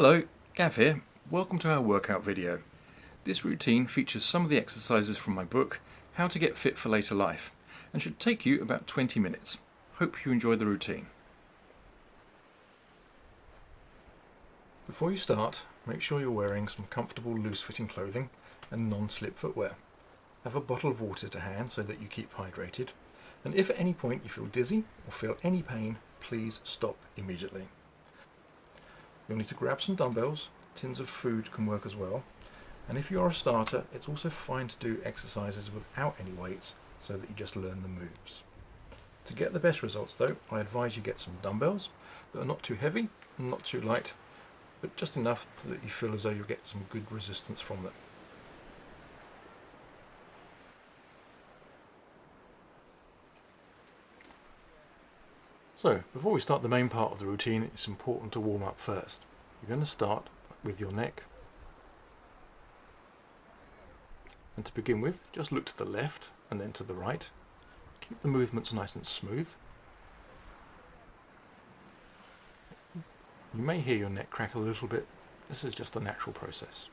Hello, Gav here. Welcome to our workout video. This routine features some of the exercises from my book, How to Get Fit for Later Life, and should take you about 20 minutes. Hope you enjoy the routine. Before you start, make sure you're wearing some comfortable loose-fitting clothing and non-slip footwear. Have a bottle of water to hand so that you keep hydrated, and if at any point you feel dizzy or feel any pain, please stop immediately. You'll need to grab some dumbbells. Tins of food can work as well. And if you're a starter, it's also fine to do exercises without any weights so that you just learn the moves. To get the best results though, I advise you get some dumbbells that are not too heavy and not too light, but just enough that you feel as though you'll get some good resistance from them. So, before we start the main part of the routine, it's important to warm up first. You're going to start with your neck. And to begin with, just look to the left and then to the right. Keep the movements nice and smooth. You may hear your neck crack a little bit. This is just a natural process.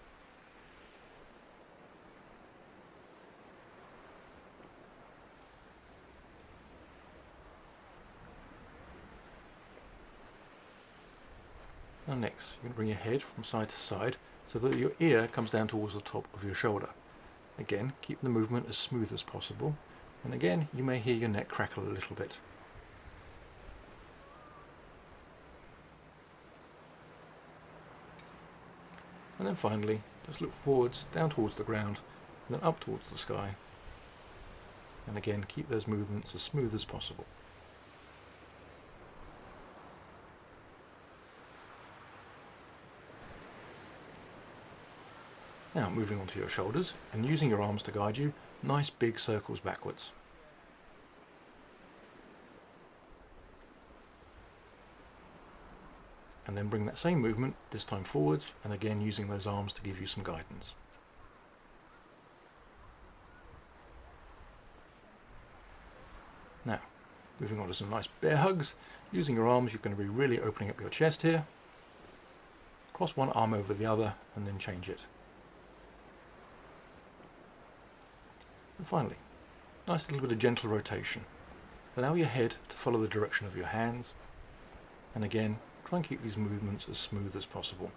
Now next, you're going to bring your head from side to side so that your ear comes down towards the top of your shoulder. Again, keep the movement as smooth as possible, and again, you may hear your neck crackle a little bit. And then finally, just look forwards, down towards the ground, and then up towards the sky. And again, keep those movements as smooth as possible. Now moving on to your shoulders and using your arms to guide you, nice big circles backwards. And then bring that same movement, this time forwards, and again using those arms to give you some guidance. Now, moving on to some nice bear hugs. Using your arms, you're going to be really opening up your chest here. Cross one arm over the other and then change it. And finally, nice little bit of gentle rotation. Allow your head to follow the direction of your hands. And again, try and keep these movements as smooth as possible.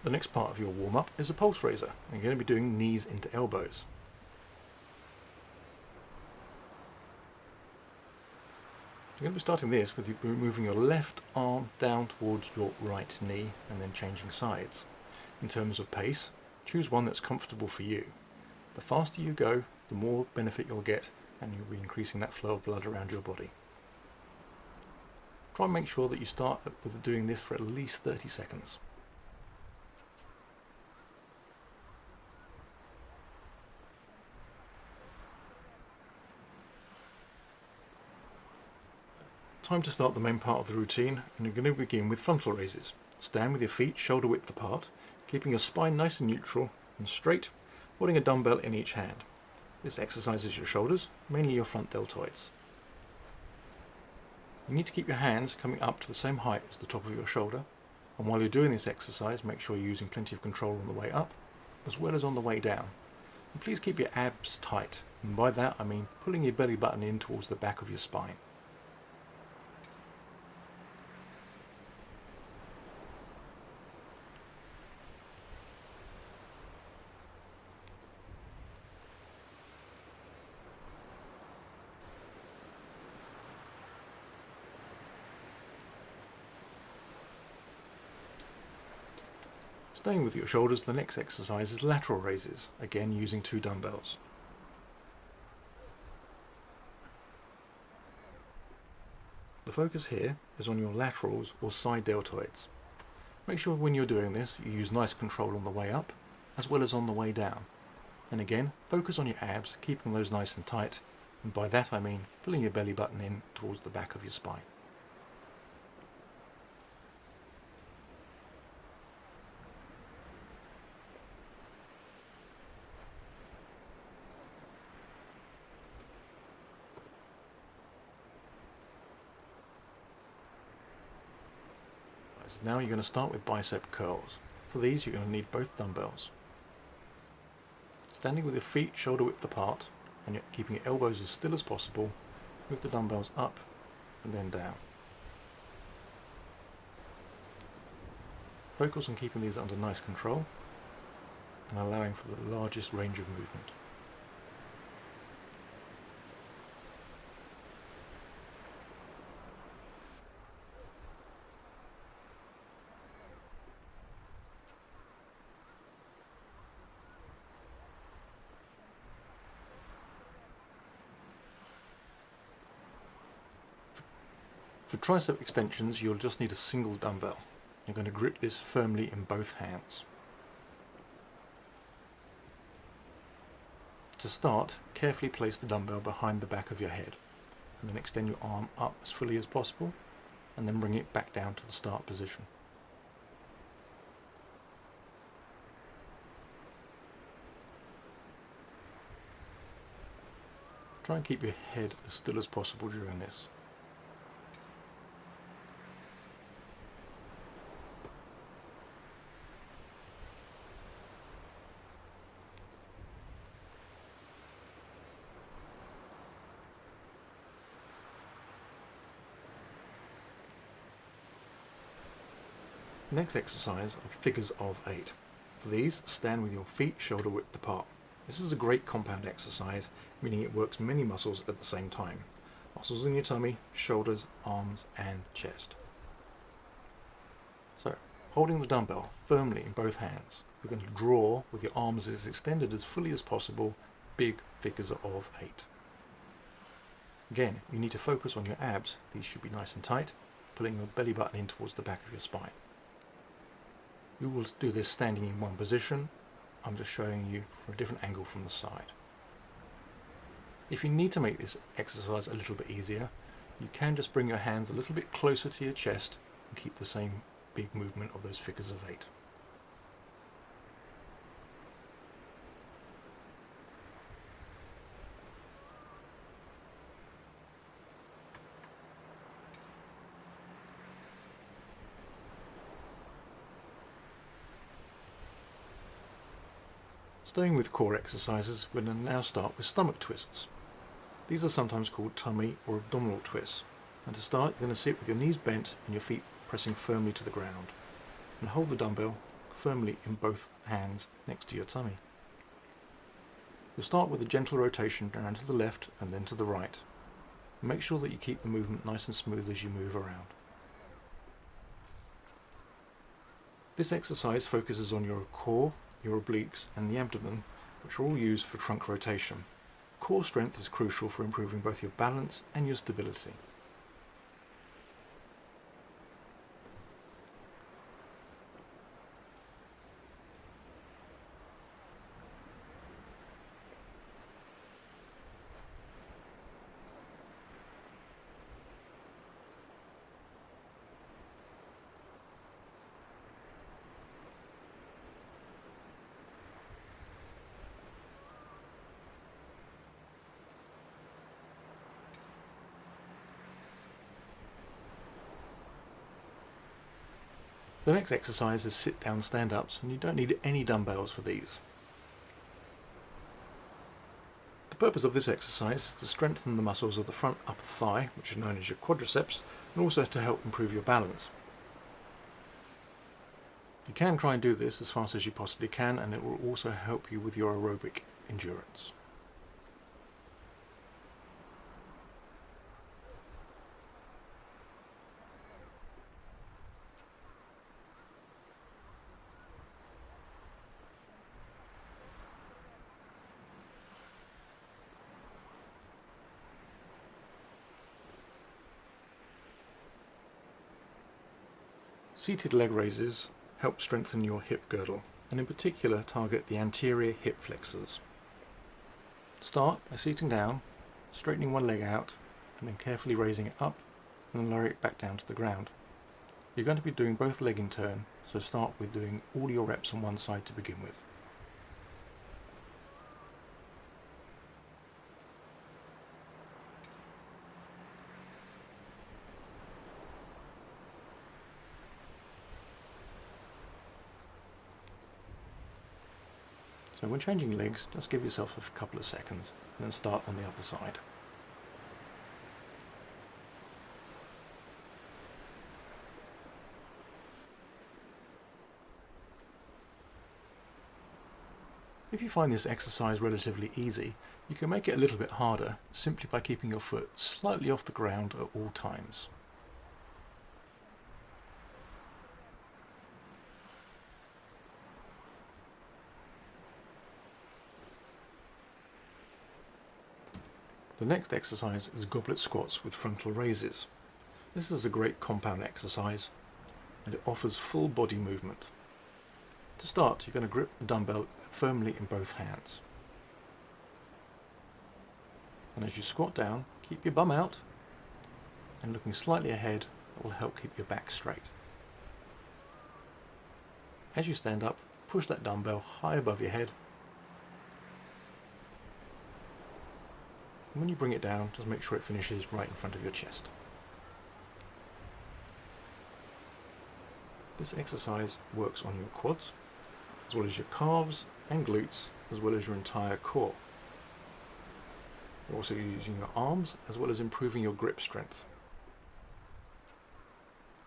The next part of your warm-up is a pulse raiser. You're going to be doing knees into elbows. You're going to be starting this with you moving your left arm down towards your right knee and then changing sides. In terms of pace, choose one that's comfortable for you. The faster you go, the more benefit you'll get, and you'll be increasing that flow of blood around your body. Try and make sure that you start with doing this for at least 30 seconds. Time to start the main part of the routine, and you're going to begin with frontal raises. Stand with your feet shoulder width apart, keeping your spine nice and neutral and straight, holding a dumbbell in each hand. This exercises your shoulders, mainly your front deltoids. You need to keep your hands coming up to the same height as the top of your shoulder, and while you're doing this exercise, make sure you're using plenty of control on the way up, as well as on the way down. And please keep your abs tight, and by that I mean pulling your belly button in towards the back of your spine. Staying with your shoulders, the next exercise is lateral raises, again using 2 dumbbells. The focus here is on your laterals or side deltoids. Make sure when you're doing this you use nice control on the way up as well as on the way down. And again, focus on your abs, keeping those nice and tight, and by that I mean pulling your belly button in towards the back of your spine. So now you're going to start with bicep curls. For these you're going to need both dumbbells. Standing with your feet shoulder width apart and you're keeping your elbows as still as possible, move the dumbbells up and then down. Focus on keeping these under nice control and allowing for the largest range of movement. For tricep extensions, you'll just need a single dumbbell. You're going to grip this firmly in both hands. To start, carefully place the dumbbell behind the back of your head, and then extend your arm up as fully as possible, and then bring it back down to the start position. Try and keep your head as still as possible during this. Next exercise are figures of 8. For these, stand with your feet shoulder width apart. This is a great compound exercise, meaning it works many muscles at the same time. Muscles in your tummy, shoulders, arms and chest. So, holding the dumbbell firmly in both hands, you're going to draw with your arms as extended as fully as possible, big figures of 8. Again, you need to focus on your abs. These should be nice and tight, pulling your belly button in towards the back of your spine. You will do this standing in one position. I'm just showing you from a different angle from the side. If you need to make this exercise a little bit easier, you can just bring your hands a little bit closer to your chest and keep the same big movement of those figures of 8. Staying with core exercises, we're going to now start with stomach twists. These are sometimes called tummy or abdominal twists. And to start, you're going to sit with your knees bent and your feet pressing firmly to the ground. And hold the dumbbell firmly in both hands next to your tummy. You'll start with a gentle rotation down to the left and then to the right. Make sure that you keep the movement nice and smooth as you move around. This exercise focuses on your core, your obliques and the abdomen, which are all used for trunk rotation. Core strength is crucial for improving both your balance and your stability. The next exercise is sit-down stand-ups, and you don't need any dumbbells for these. The purpose of this exercise is to strengthen the muscles of the front upper thigh, which are known as your quadriceps, and also to help improve your balance. You can try and do this as fast as you possibly can, and it will also help you with your aerobic endurance. Seated leg raises help strengthen your hip girdle, and in particular target the anterior hip flexors. Start by sitting down, straightening one leg out, and then carefully raising it up and then lower it back down to the ground. You're going to be doing both leg in turn, so start with doing all your reps on one side to begin with. So when changing legs, just give yourself a couple of seconds and then start on the other side. If you find this exercise relatively easy, you can make it a little bit harder simply by keeping your foot slightly off the ground at all times. The next exercise is goblet squats with frontal raises. This is a great compound exercise and it offers full body movement. To start, you're going to grip the dumbbell firmly in both hands. And as you squat down, keep your bum out and looking slightly ahead. That will help keep your back straight. As you stand up, push that dumbbell high above your head. And when you bring it down, just make sure it finishes right in front of your chest. This exercise works on your quads, as well as your calves and glutes, as well as your entire core. You're also using your arms, as well as improving your grip strength.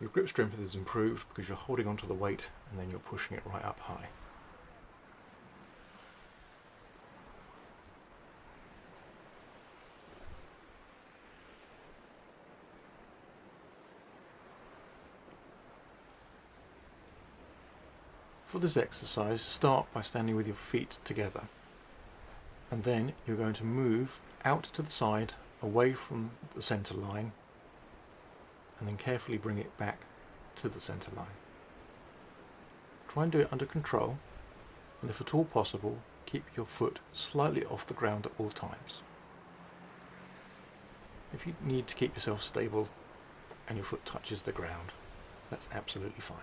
Your grip strength is improved because you're holding onto the weight and then you're pushing it right up high. For this exercise, start by standing with your feet together, and then you're going to move out to the side away from the centre line and then carefully bring it back to the centre line. Try and do it under control, and if at all possible, keep your foot slightly off the ground at all times. If you need to keep yourself stable and your foot touches the ground, that's absolutely fine.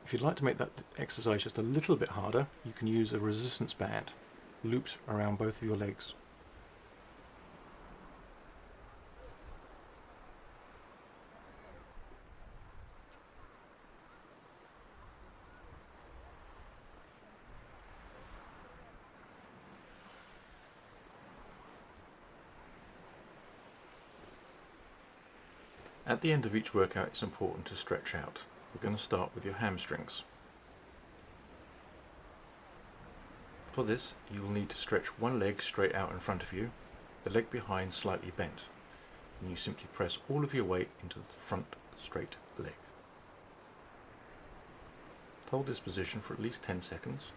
If you'd like to make that exercise just a little bit harder, you can use a resistance band looped around both of your legs. At the end of each workout, it's important to stretch out. We're going to start with your hamstrings. For this, you will need to stretch one leg straight out in front of you, the leg behind slightly bent, and you simply press all of your weight into the front straight leg. Hold this position for at least 10 seconds.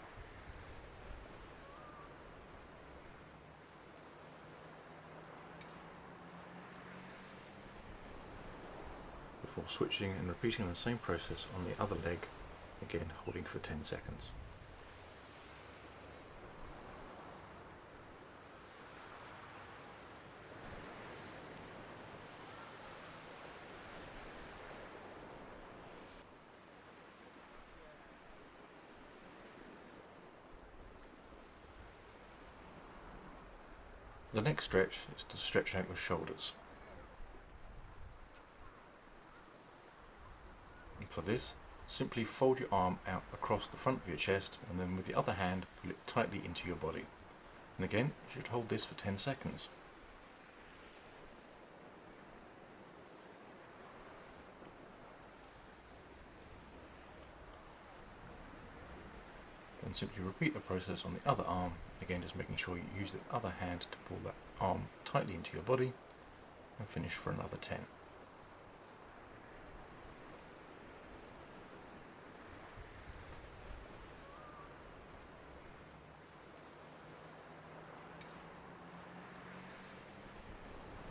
Before switching and repeating the same process on the other leg, again holding for 10 seconds. The next stretch is to stretch out your shoulders. And for this, simply fold your arm out across the front of your chest and then with the other hand pull it tightly into your body. And again, you should hold this for 10 seconds. Then simply repeat the process on the other arm, again just making sure you use the other hand to pull that arm tightly into your body, and finish for another 10.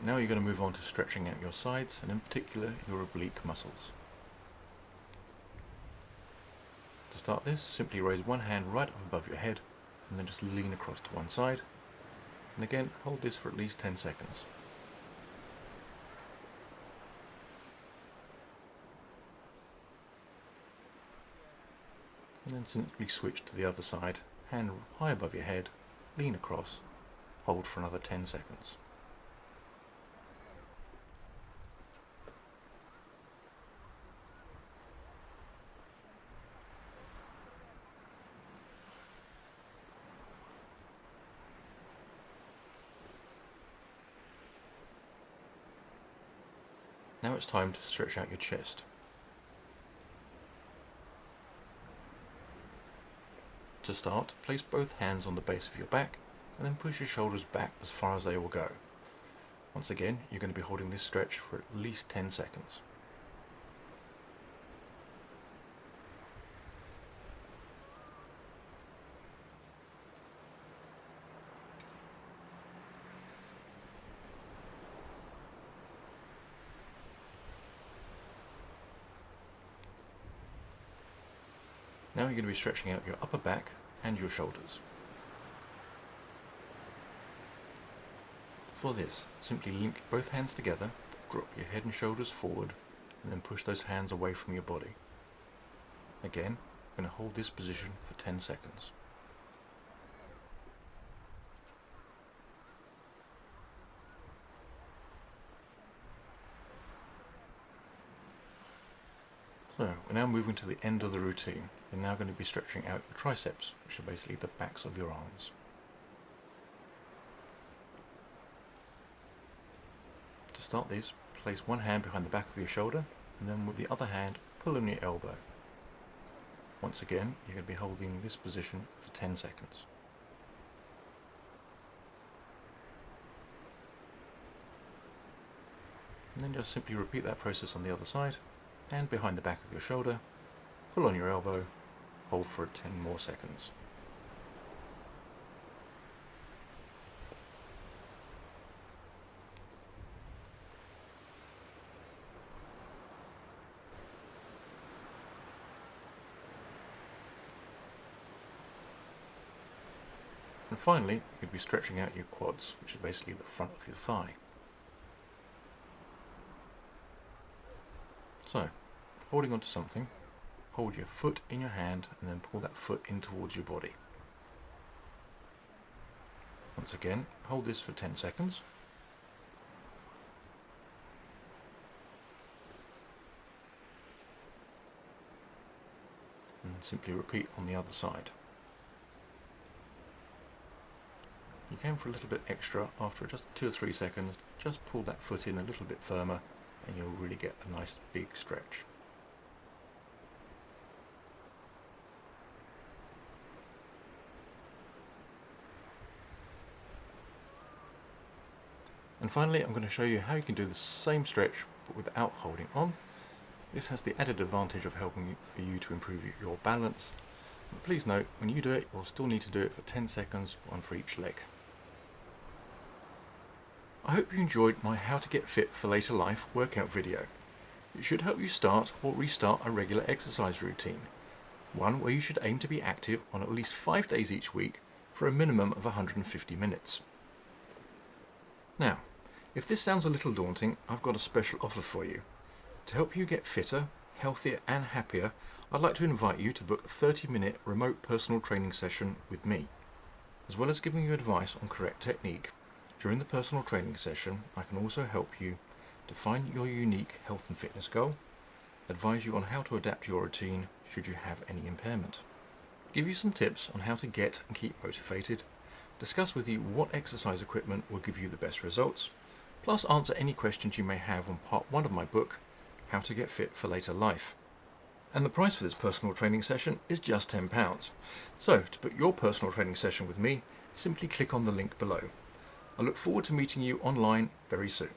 Now you're going to move on to stretching out your sides, and in particular your oblique muscles. To start this, simply raise one hand right up above your head and then just lean across to one side, and again hold this for at least 10 seconds. And then simply switch to the other side, hand high above your head lean across, hold for another 10 seconds. Now it's time to stretch out your chest. To start, place both hands on the base of your back and then push your shoulders back as far as they will go. Once again, you're going to be holding this stretch for at least 10 seconds. Now you're going to be stretching out your upper back and your shoulders. For this, simply link both hands together, drop your head and shoulders forward, and then push those hands away from your body. Again, I'm going to hold this position for 10 seconds. So, we're now moving to the end of the routine. You're now going to be stretching out your triceps, which are basically the backs of your arms. To start this, place one hand behind the back of your shoulder, and then with the other hand, pull on your elbow. Once again, you're going to be holding this position for 10 seconds. And then just simply repeat that process on the other side, hand behind the back of your shoulder, pull on your elbow, hold for 10 more seconds. And finally, you'll be stretching out your quads, which is basically the front of your thigh. So, holding onto something, hold your foot in your hand and then pull that foot in towards your body. Once again, hold this for 10 seconds. And simply repeat on the other side. You can for a little bit extra after just 2 or 3 seconds, just pull that foot in a little bit firmer and you'll really get a nice big stretch. And finally, I'm going to show you how you can do the same stretch but without holding on. This has the added advantage of helping for you to improve your balance. But please note, when you do it, you'll still need to do it for 10 seconds, one for each leg. I hope you enjoyed my How to Get Fit for Later Life workout video. It should help you start or restart a regular exercise routine, one where you should aim to be active on at least 5 days each week for a minimum of 150 minutes. Now, if this sounds a little daunting, I've got a special offer for you. To help you get fitter, healthier and happier, I'd like to invite you to book a 30-minute remote personal training session with me. As well as giving you advice on correct technique, during the personal training session, I can also help you define your unique health and fitness goal, advise you on how to adapt your routine should you have any impairment, give you some tips on how to get and keep motivated, discuss with you what exercise equipment will give you the best results, plus answer any questions you may have on part 1 of my book, How to Get Fit for Later Life. And the price for this personal training session is just £10. So, to book your personal training session with me, simply click on the link below. I look forward to meeting you online very soon.